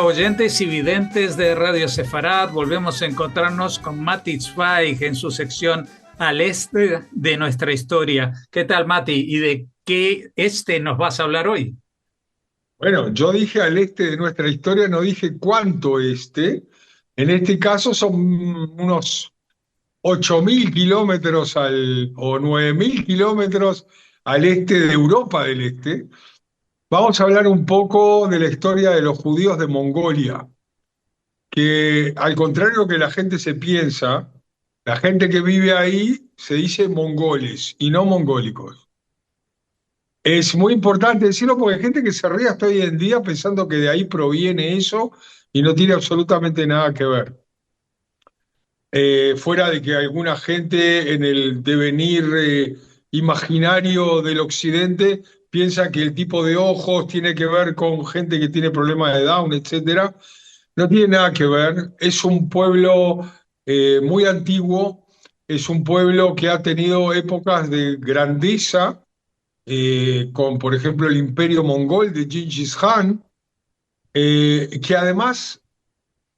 oyentes y videntes de Radio Sefarad, volvemos a encontrarnos con Mati Zweig en su sección Al Este de nuestra historia. ¿Qué tal, Mati? ¿Y de qué este nos vas a hablar hoy? Bueno, yo dije al este de nuestra historia, no dije cuánto este. En este caso son unos 8.000 kilómetros o 9.000 kilómetros al este de Europa del Este. Vamos a hablar un poco de la historia de los judíos de Mongolia, que al contrario que la gente se piensa, la gente que vive ahí se dice mongoles y no mongólicos. Es muy importante decirlo porque hay gente que se ríe hasta hoy en día pensando que de ahí proviene eso y no tiene absolutamente nada que ver. Fuera de que alguna gente en el devenir imaginario del occidente piensa que el tipo de ojos tiene que ver con gente que tiene problemas de Down, etcétera. No tiene nada que ver. Es un pueblo muy antiguo, es un pueblo que ha tenido épocas de grandeza con, por ejemplo, el Imperio Mongol de Genghis Khan, que además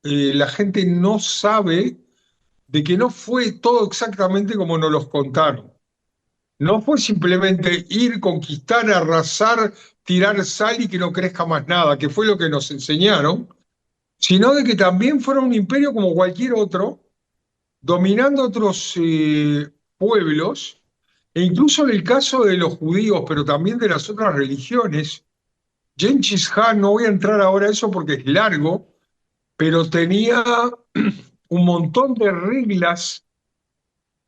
la gente no sabe de que no fue todo exactamente como nos los contaron. No fue simplemente ir, conquistar, arrasar, tirar sal y que no crezca más nada, que fue lo que nos enseñaron, sino de que también fueron un imperio como cualquier otro, dominando otros pueblos, e incluso en el caso de los judíos, pero también de las otras religiones. Genghis Khan, no voy a entrar ahora a eso porque es largo, pero tenía un montón de reglas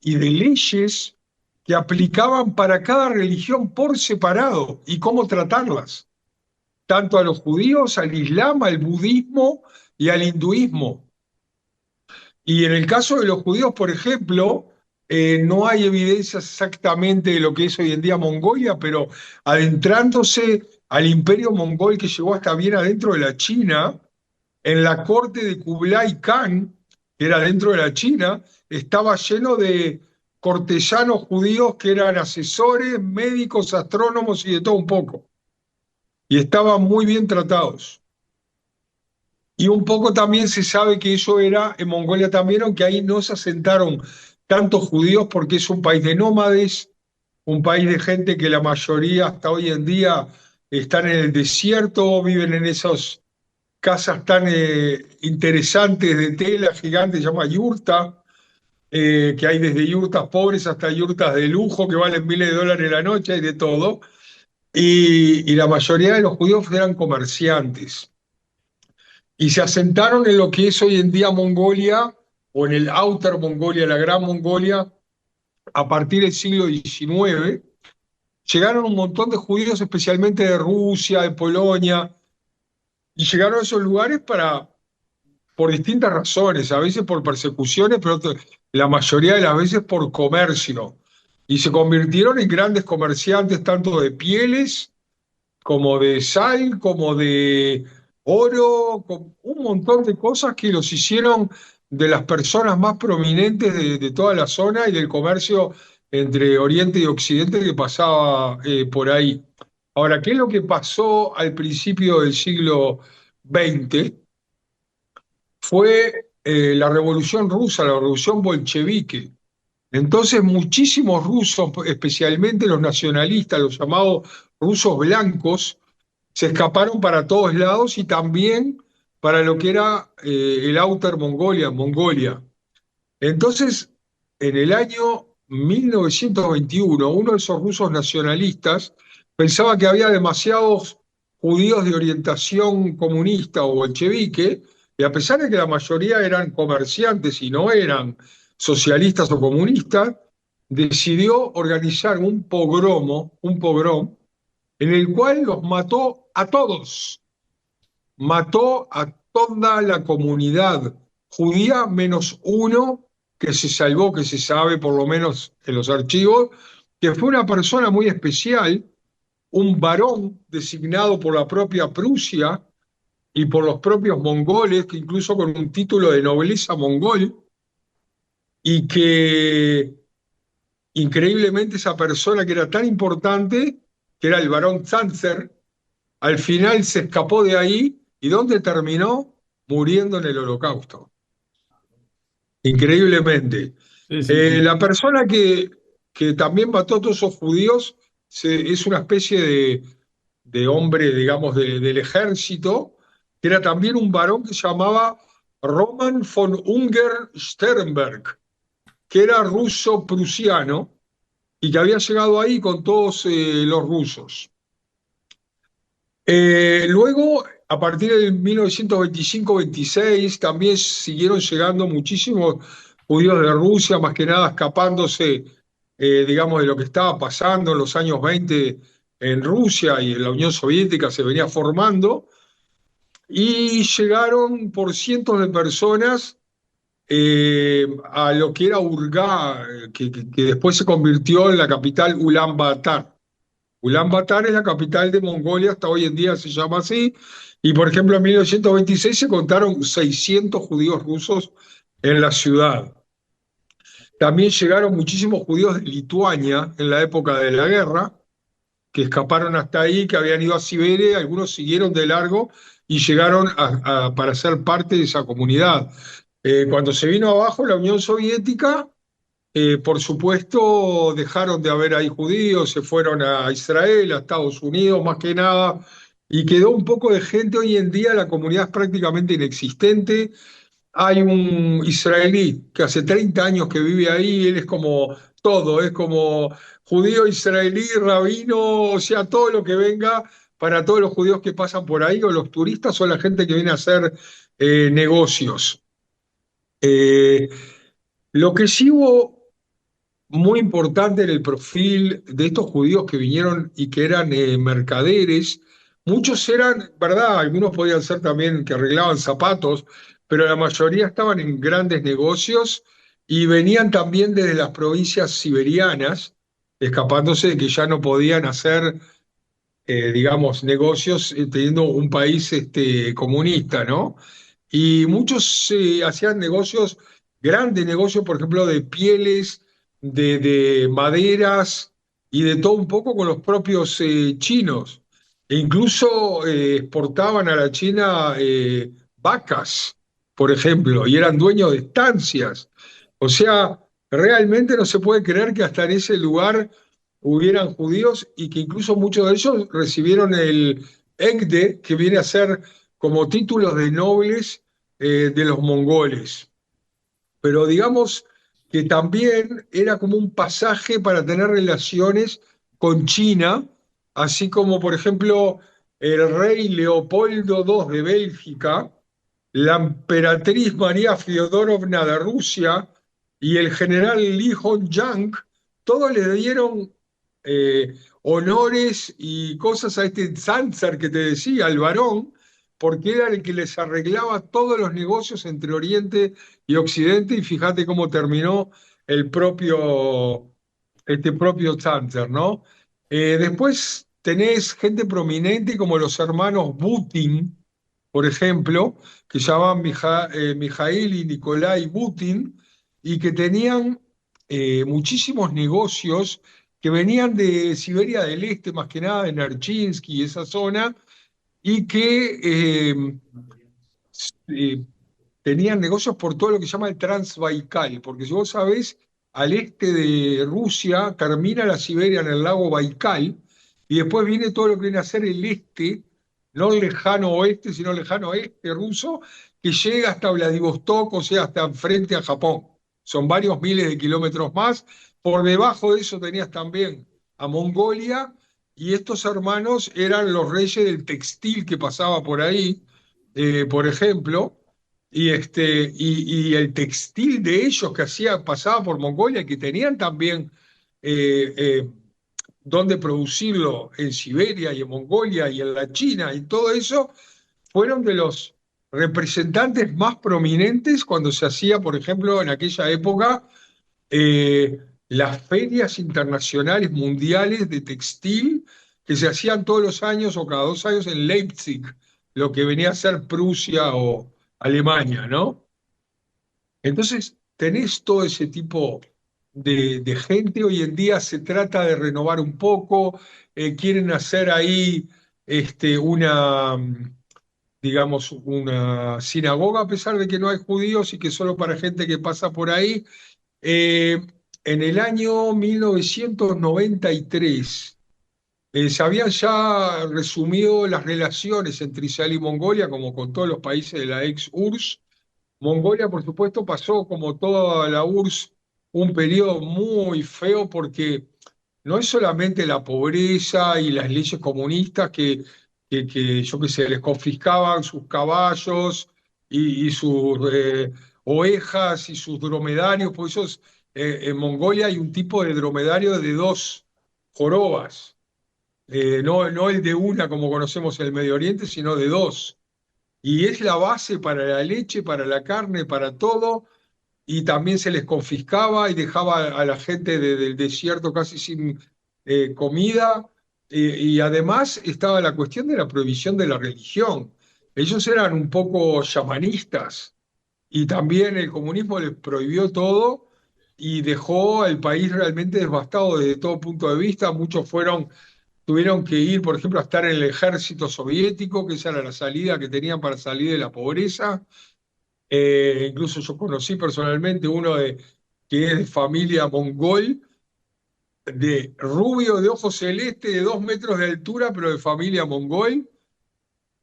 y de leyes que aplicaban para cada religión por separado y cómo tratarlas, tanto a los judíos, al islam, al budismo y al hinduismo. Y en el caso de los judíos, por ejemplo, no hay evidencia exactamente de lo que es hoy en día Mongolia, pero adentrándose al imperio mongol que llegó hasta bien adentro de la China, en la corte de Kublai Khan, que era dentro de la China, estaba lleno de cortesanos judíos que eran asesores, médicos, astrónomos y de todo un poco. Y estaban muy bien tratados. Y un poco también se sabe que eso era en Mongolia también, aunque ahí no se asentaron tantos judíos porque es un país de nómades, un país de gente que la mayoría hasta hoy en día están en el desierto, viven en esas casas tan interesantes de tela gigante, se llama yurta, que hay desde yurtas pobres hasta yurtas de lujo que valen miles de dólares la noche, hay de todo. Y la mayoría de los judíos eran comerciantes y se asentaron en lo que es hoy en día Mongolia o en el Outer Mongolia, la Gran Mongolia, a partir del siglo XIX. Llegaron un montón de judíos, especialmente de Rusia, de Polonia, y llegaron a esos lugares por distintas razones, a veces por persecuciones, pero la mayoría de las veces por comercio. Y se convirtieron en grandes comerciantes tanto de pieles como de sal, como de oro, con un montón de cosas que los hicieron de las personas más prominentes de toda la zona y del comercio entre Oriente y Occidente que pasaba por ahí. Ahora, ¿qué es lo que pasó al principio del siglo XX? Fue la Revolución Rusa, la Revolución Bolchevique. Entonces muchísimos rusos, especialmente los nacionalistas, los llamados rusos blancos, se escaparon para todos lados y también para lo que era el Outer Mongolia, Mongolia. Entonces, en el año 1921, uno de esos rusos nacionalistas pensaba que había demasiados judíos de orientación comunista o bolchevique, y a pesar de que la mayoría eran comerciantes y no eran socialistas o comunistas, decidió organizar un pogrom, en el cual los mató a todos, mató a toda la comunidad judía menos uno que se salvó, que se sabe por lo menos en los archivos, que fue una persona muy especial, un varón designado por la propia Prusia y por los propios mongoles, que incluso con un título de nobleza mongol, y que increíblemente esa persona que era tan importante, que era el varón Zanzer, al final se escapó de ahí. ¿Y dónde terminó? muriendo en el Holocausto, increíblemente. Sí, sí, sí. La persona que también mató a todos esos judíos es una especie de hombre, digamos, del ejército, que era también un varón que se llamaba Roman von Unger-Sternberg, que era ruso-prusiano y que había llegado ahí con todos los rusos. Luego, a partir del 1925-26, también siguieron llegando muchísimos judíos de Rusia, más que nada escapándose, digamos, de lo que estaba pasando en los años 20 en Rusia y en la Unión Soviética se venía formando, y llegaron por cientos de personas a lo que era Urga, que después se convirtió en la capital Ulan Bator. Ulan Bator es la capital de Mongolia, hasta hoy en día se llama así, y por ejemplo en 1926 se contaron 600 judíos rusos en la ciudad. También llegaron muchísimos judíos de Lituania en la época de la guerra, que escaparon hasta ahí, que habían ido a Siberia, algunos siguieron de largo y llegaron para ser parte de esa comunidad. Cuando se vino abajo la Unión Soviética, por supuesto, dejaron de haber ahí judíos, se fueron a Israel, a Estados Unidos, más que nada, y quedó un poco de gente. Hoy en día la comunidad es prácticamente inexistente. Hay un israelí que hace 30 años que vive ahí, él es como todo, es como judío, israelí, rabino, o sea, todo lo que venga para todos los judíos que pasan por ahí, o los turistas, o la gente que viene a hacer negocios. Eh, lo que sí hubo muy importante en el perfil de estos judíos que vinieron y que eran mercaderes. Muchos eran, ¿verdad? Algunos podían ser también que arreglaban zapatos, pero la mayoría estaban en grandes negocios y venían también desde las provincias siberianas, escapándose de que ya no podían hacer, digamos, negocios teniendo un país comunista, ¿no? Y muchos hacían negocios, grandes negocios, por ejemplo, de pieles, de maderas y de todo un poco con los propios chinos. E incluso exportaban a la China vacas, por ejemplo, y eran dueños de estancias. O sea, realmente no se puede creer que hasta en ese lugar hubieran judíos y que incluso muchos de ellos recibieron el Egde, que viene a ser como títulos de nobles de los mongoles. Pero digamos que también era como un pasaje para tener relaciones con China, así como por ejemplo el rey Leopoldo II de Bélgica, la emperatriz María Feodorovna de Rusia y el general Li Hongyank, todos le dieron honores y cosas a este Zanzar que te decía, al varón, porque era el que les arreglaba todos los negocios entre Oriente y Occidente, y fíjate cómo terminó el este propio Zanzar, ¿no? Después tenés gente prominente como los hermanos Butin, por ejemplo, que se llamaban Mijail y Nikolai Butin, y que tenían muchísimos negocios que venían de Siberia del Este, más que nada de Nerchinsky y esa zona, y que eh, tenían negocios por todo lo que se llama el Transbaikal, porque si vos sabés, al este de Rusia termina la Siberia en el lago Baikal, y después viene todo lo que viene a ser el este, no el lejano oeste, sino el lejano este ruso, que llega hasta Vladivostok, o sea, hasta enfrente a Japón. Son varios miles de kilómetros más. Por debajo de eso tenías también a Mongolia, y estos hermanos eran los reyes del textil que pasaba por ahí, por ejemplo, y el textil de ellos que pasaba por Mongolia, que tenían también eh, eh, donde producirlo en Siberia y en Mongolia y en la China y todo eso, fueron de los representantes más prominentes cuando se hacía, por ejemplo, en aquella época, las ferias internacionales mundiales de textil que se hacían todos los años o cada 2 años en Leipzig, lo que venía a ser Prusia o Alemania, ¿no? Entonces, tenés todo ese tipo de gente. Hoy en día se trata de renovar un poco, quieren hacer ahí una, digamos, una sinagoga, a pesar de que no hay judíos y que solo para gente que pasa por ahí. Eh, en el año 1993 se habían ya resumido las relaciones entre Israel y Mongolia, como con todos los países de la ex URSS. Mongolia, por supuesto, pasó como toda la URSS un periodo muy feo porque no es solamente la pobreza y las leyes comunistas que yo qué sé, les confiscaban sus caballos y sus ovejas y sus dromedarios, por eso en Mongolia hay un tipo de dromedario de dos jorobas, no el de una como conocemos en el Medio Oriente, sino de dos. Y es la base para la leche, para la carne, para todo, y también se les confiscaba y dejaba a la gente del desierto casi sin comida, y además estaba la cuestión de la prohibición de la religión. Ellos eran un poco chamanistas y también el comunismo les prohibió todo y dejó al país realmente devastado desde todo punto de vista. Muchos tuvieron que ir, por ejemplo, a estar en el ejército soviético, que esa era la salida que tenían para salir de la pobreza. Incluso yo conocí personalmente que es de familia mongol, de rubio, de ojos celestes, de 2 metros de altura, pero de familia mongol.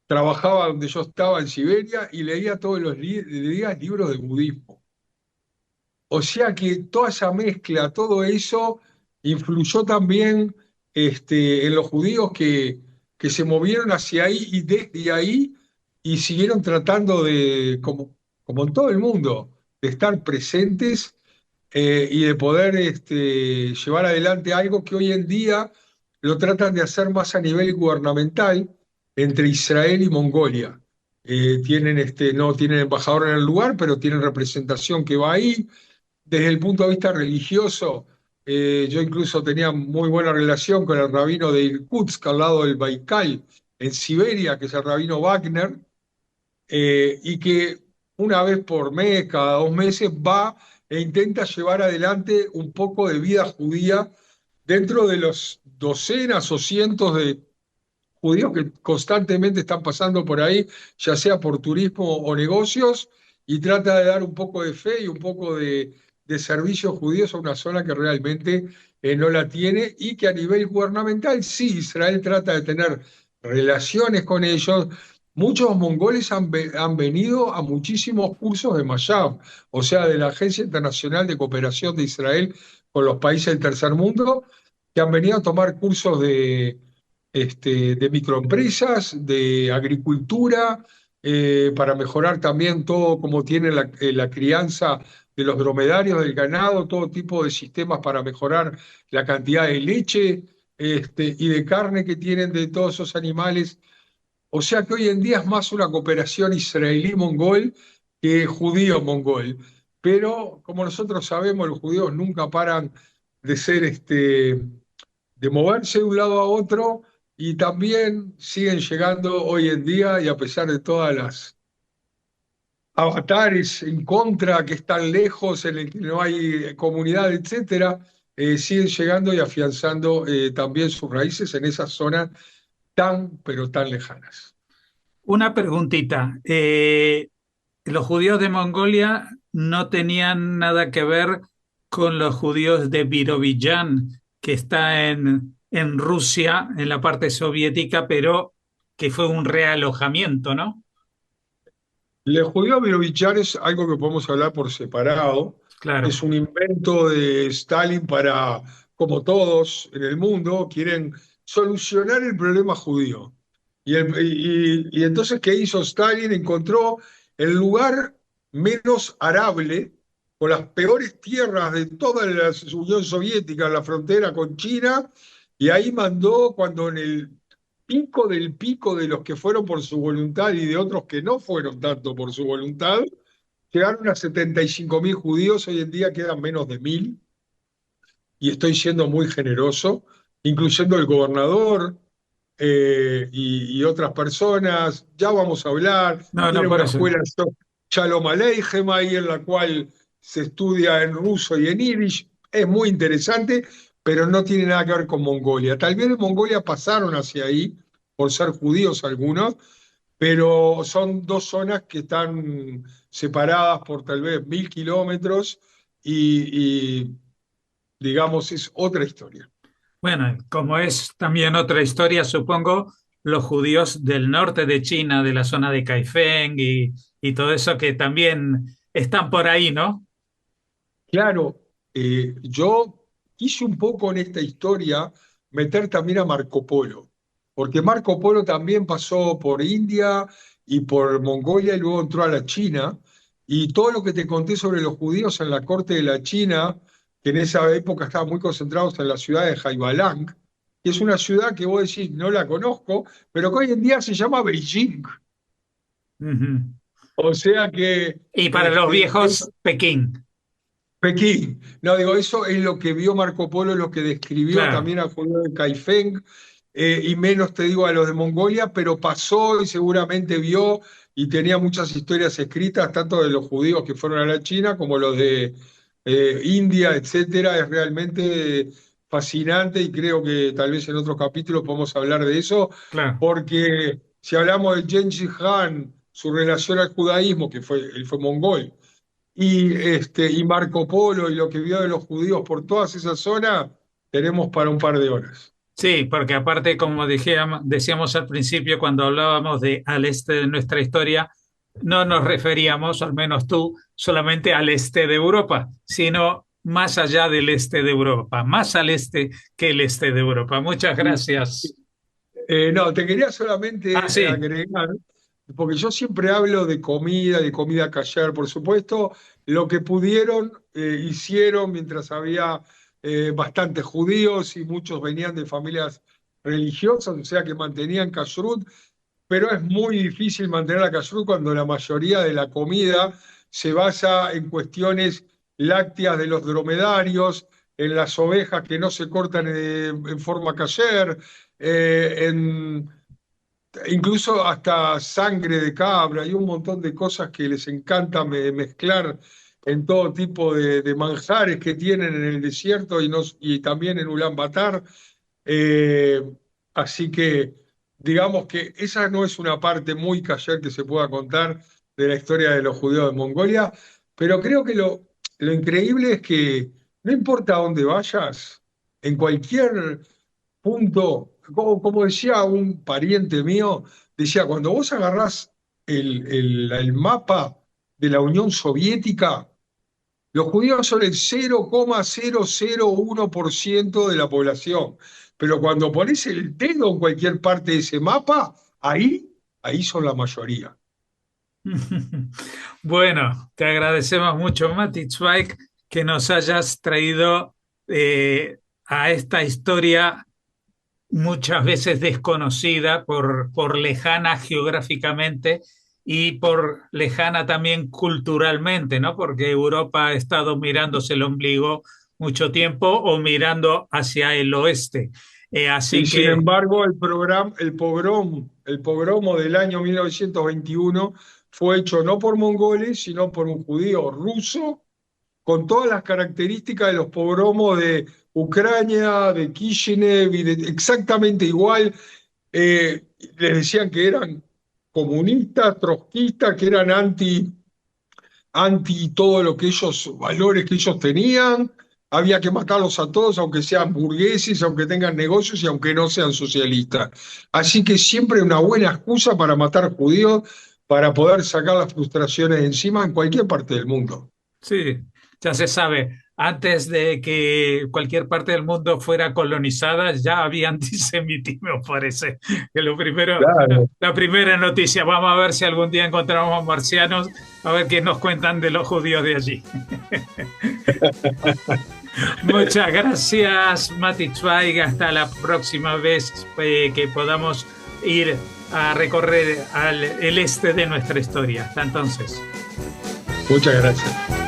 Trabajaba donde yo estaba en Siberia y leía todos los días libros de budismo. O sea que toda esa mezcla, todo eso influyó también en los judíos que se movieron hacia ahí y desde ahí y siguieron tratando de, como en todo el mundo, de estar presentes y de poder llevar adelante algo que hoy en día lo tratan de hacer más a nivel gubernamental entre Israel y Mongolia. No tienen embajador en el lugar, pero tienen representación que va ahí. Desde el punto de vista religioso, yo incluso tenía muy buena relación con el rabino de Irkutsk, al lado del Baikal, en Siberia, que es el rabino Wagner, y que una vez por mes, cada 2 meses, va e intenta llevar adelante un poco de vida judía dentro de los docenas o cientos de judíos que constantemente están pasando por ahí, ya sea por turismo o negocios, y trata de dar un poco de fe y un poco de servicios judíos a una zona que realmente no la tiene y que a nivel gubernamental sí, Israel trata de tener relaciones con ellos. Muchos mongoles han venido a muchísimos cursos de Mayab, o sea, de la Agencia Internacional de Cooperación de Israel con los países del tercer mundo, que han venido a tomar cursos de microempresas, de agricultura, para mejorar también todo como tiene la crianza de los dromedarios, del ganado, todo tipo de sistemas para mejorar la cantidad de leche y de carne que tienen de todos esos animales. O sea que hoy en día es más una cooperación israelí-mongol que judío-mongol. Pero como nosotros sabemos, los judíos nunca paran de ser de moverse de un lado a otro y también siguen llegando hoy en día y a pesar de todas las avatares en contra que están lejos, en el que no hay comunidad, etcétera, siguen llegando y afianzando también sus raíces en esas zonas tan, pero tan lejanas. Una preguntita. Los judíos de Mongolia no tenían nada que ver con los judíos de Birobidzhan, que está en Rusia, en la parte soviética, pero que fue un realojamiento, ¿no? El judío birovichar es algo que podemos hablar por separado. Claro. Es un invento de Stalin para, como todos en el mundo, quieren solucionar el problema judío. Y entonces, ¿qué hizo Stalin? Encontró el lugar menos arable, con las peores tierras de toda la Unión Soviética, la frontera con China, y ahí mandó, cuando en el pico del pico de los que fueron por su voluntad y de otros que no fueron tanto por su voluntad, llegaron a 75.000 judíos, hoy en día quedan menos de 1.000, y estoy siendo muy generoso, incluyendo el gobernador y otras personas. Ya vamos a hablar, No, no, tiene por una eso. escuela Shalom Aleichem ahí en la cual se estudia en ruso y en yiddish, es muy interesante, pero no tiene nada que ver con Mongolia. Tal vez en Mongolia pasaron hacia ahí, por ser judíos algunos, pero son dos zonas que están separadas por tal vez 1000 kilómetros y, digamos, es otra historia. Bueno, como es también otra historia, supongo, los judíos del norte de China, de la zona de Kaifeng y todo eso que también están por ahí, ¿no? Claro, yo quise un poco en esta historia meter también a Marco Polo, porque Marco Polo también pasó por India y por Mongolia y luego entró a la China, y todo lo que te conté sobre los judíos en la corte de la China, que en esa época estaban muy concentrados en la ciudad de Jaibalang, que es una ciudad que vos decís, no la conozco, pero que hoy en día se llama Beijing. Ujú. O sea que Y para los es viejos, Pekín, Pekín. No, digo, eso es lo que vio Marco Polo, lo que describió claro. también al judío de Caifeng, y menos te digo a los de Mongolia, pero pasó y seguramente vio y tenía muchas historias escritas, tanto de los judíos que fueron a la China como los de India, etcétera. Es realmente fascinante y creo que tal vez en otros capítulos podemos hablar de eso, Claro. porque si hablamos de Gengis Khan, su relación al judaísmo, él fue mongol y Marco Polo y lo que vio de los judíos por todas esas zonas, tenemos para un par de horas. Sí, porque aparte, como decíamos al principio, cuando hablábamos de al este de nuestra historia, no nos referíamos, al menos tú, solamente al este de Europa, sino más allá del este de Europa, más al este que el este de Europa. Muchas gracias. No, te quería Ah, solamente sí, agregar, porque yo siempre hablo de comida kasher, por supuesto, lo que pudieron, hicieron mientras había bastantes judíos y muchos venían de familias religiosas, o sea que mantenían kashrut, pero es muy difícil mantener la kashrut cuando la mayoría de la comida se basa en cuestiones lácteas de los dromedarios, en las ovejas que no se cortan en forma kasher, en incluso hasta sangre de cabra y un montón de cosas que les encanta mezclar en todo tipo de manjares que tienen en el desierto y también en Ulan Batar. Eh, Así que digamos que esa no es una parte muy kasher que se pueda contar de la historia de los judíos de Mongolia, pero creo que lo increíble es que no importa dónde vayas, en cualquier punto, como decía un pariente mío, decía, cuando vos agarrás el mapa de la Unión Soviética, los judíos son el 0,001% de la población, pero cuando pones el dedo en cualquier parte de ese mapa, ahí son la mayoría. bueno, te agradecemos mucho, Mati Zweig, que nos hayas traído a esta historia muchas veces desconocida por lejana geográficamente y por lejana también culturalmente, ¿no? Porque Europa ha estado mirándose el ombligo mucho tiempo o mirando hacia el oeste. Y Así sin que embargo, el pogromo del año 1921 fue hecho no por mongoles, sino por un judío ruso con todas las características de los pogromos de Ucrania, de Kishinev, exactamente igual. Les decían que eran comunistas, trotskistas, que eran anti todo lo que ellos, valores que ellos tenían. Había que matarlos a todos, aunque sean burgueses, aunque tengan negocios y aunque no sean socialistas. Así que siempre una buena excusa para matar judíos, para poder sacar las frustraciones de encima en cualquier parte del mundo. sí, ya se sabe, antes de que cualquier parte del mundo fuera colonizada, ya había antisemitismo, parece. Que lo primero, Claro. la primera noticia, vamos a ver si algún día encontramos marcianos, a ver qué nos cuentan de los judíos de allí. Muchas gracias, Mati Zweig. Hasta la próxima vez que podamos ir a recorrer el este de nuestra historia. Hasta entonces. Muchas gracias.